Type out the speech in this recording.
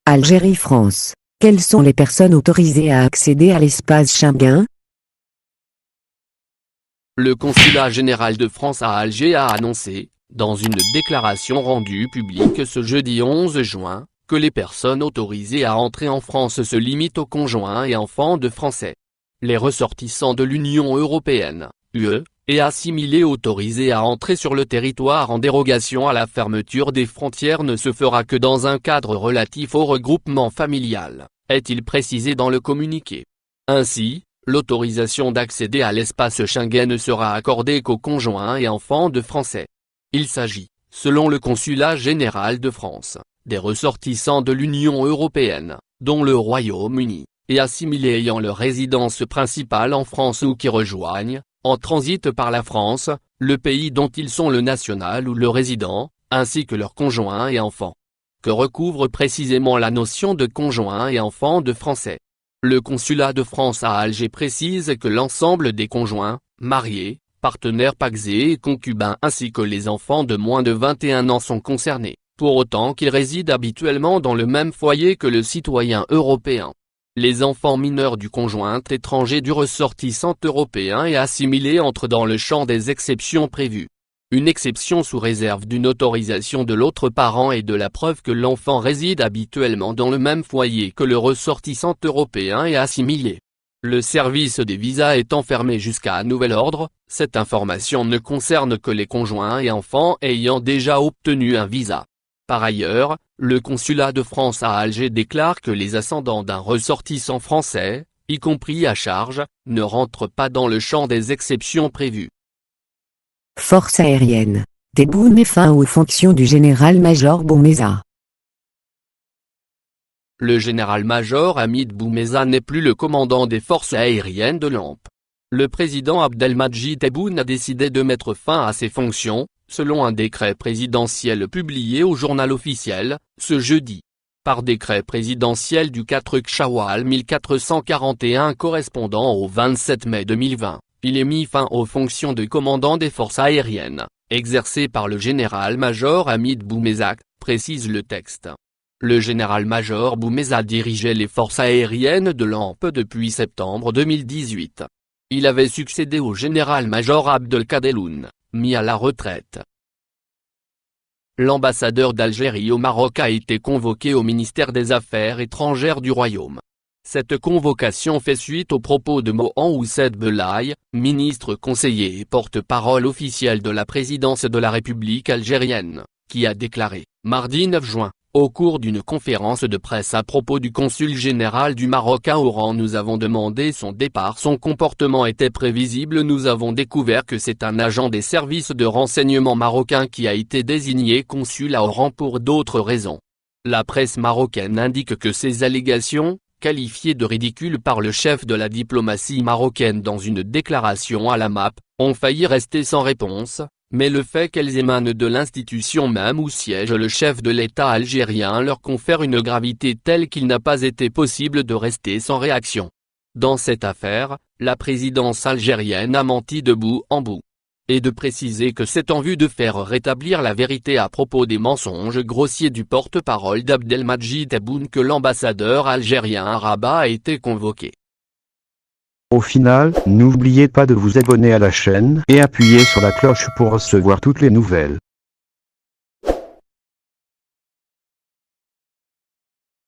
Algérie-France. Quelles sont les personnes autorisées à accéder à l'espace Schengen? Le Consulat général de France à Alger a annoncé, dans une déclaration rendue publique ce jeudi 11 juin, que les personnes autorisées à entrer en France se limitent aux conjoints et enfants de Français. Les ressortissants de l'Union européenne, UE, et assimilés autorisés à entrer sur le territoire en dérogation à la fermeture des frontières ne se fera que dans un cadre relatif au regroupement familial, est-il précisé dans le communiqué. Ainsi, l'autorisation d'accéder à l'espace Schengen ne sera accordée qu'aux conjoints et enfants de Français. Il s'agit, selon le Consulat général de France, des ressortissants de l'Union européenne, dont le Royaume-Uni, et assimilés ayant leur résidence principale en France ou qui rejoignent, en transit par la France, le pays dont ils sont le national ou le résident, ainsi que leurs conjoints et enfants. Que recouvre précisément la notion de conjoint et enfant de Français? Le Consulat de France à Alger précise que l'ensemble des conjoints, mariés, partenaires pacsés et concubins ainsi que les enfants de moins de 21 ans sont concernés, pour autant qu'ils résident habituellement dans le même foyer que le citoyen européen. Les enfants mineurs du conjoint étranger du ressortissant européen et assimilés entrent dans le champ des exceptions prévues. Une exception sous réserve d'une autorisation de l'autre parent et de la preuve que l'enfant réside habituellement dans le même foyer que le ressortissant européen et assimilé. Le service des visas étant fermé jusqu'à nouvel ordre, cette information ne concerne que les conjoints et enfants ayant déjà obtenu un visa. Par ailleurs, le Consulat de France à Alger déclare que les ascendants d'un ressortissant français, y compris à charge, ne rentrent pas dans le champ des exceptions prévues. Force aérienne. Tebboune met fin aux fonctions du général-major Boumeza. Le général-major Hamid Boumeza n'est plus le commandant des forces aériennes de l'ANP. Le président Abdelmadjid Tebboune a décidé de mettre fin à ses fonctions, selon un décret présidentiel publié au Journal officiel, ce jeudi. Par décret présidentiel du 4 Chawwal 1441 correspondant au 27 mai 2020, il est mis fin aux fonctions de commandant des forces aériennes, exercées par le général-major Hamid Boumeza, précise le texte. Le général-major Boumeza dirigeait les forces aériennes de l'ANP depuis septembre 2018. Il avait succédé au général-major Abdelkadeloun, mis à la retraite. L'ambassadeur d'Algérie au Maroc a été convoqué au ministère des Affaires étrangères du Royaume. Cette convocation fait suite aux propos de Mohan Ousseid Belaï, ministre conseiller et porte-parole officiel de la présidence de la République algérienne, qui a déclaré, mardi 9 juin, au cours d'une conférence de presse à propos du consul général du Maroc à Oran: nous avons demandé son départ. Son comportement était prévisible. Nous avons découvert que c'est un agent des services de renseignement marocains qui a été désigné consul à Oran pour d'autres raisons. La presse marocaine indique que ces allégations, qualifiées de ridicules par le chef de la diplomatie marocaine dans une déclaration à la MAP, ont failli rester sans réponse. Mais le fait qu'elles émanent de l'institution même où siège le chef de l'État algérien leur confère une gravité telle qu'il n'a pas été possible de rester sans réaction. Dans cette affaire, la présidence algérienne a menti de bout en bout. Et de préciser que c'est en vue de faire rétablir la vérité à propos des mensonges grossiers du porte-parole d'Abdelmadjid Tebboune que l'ambassadeur algérien à Rabat a été convoqué. Au final, n'oubliez pas de vous abonner à la chaîne et appuyer sur la cloche pour recevoir toutes les nouvelles.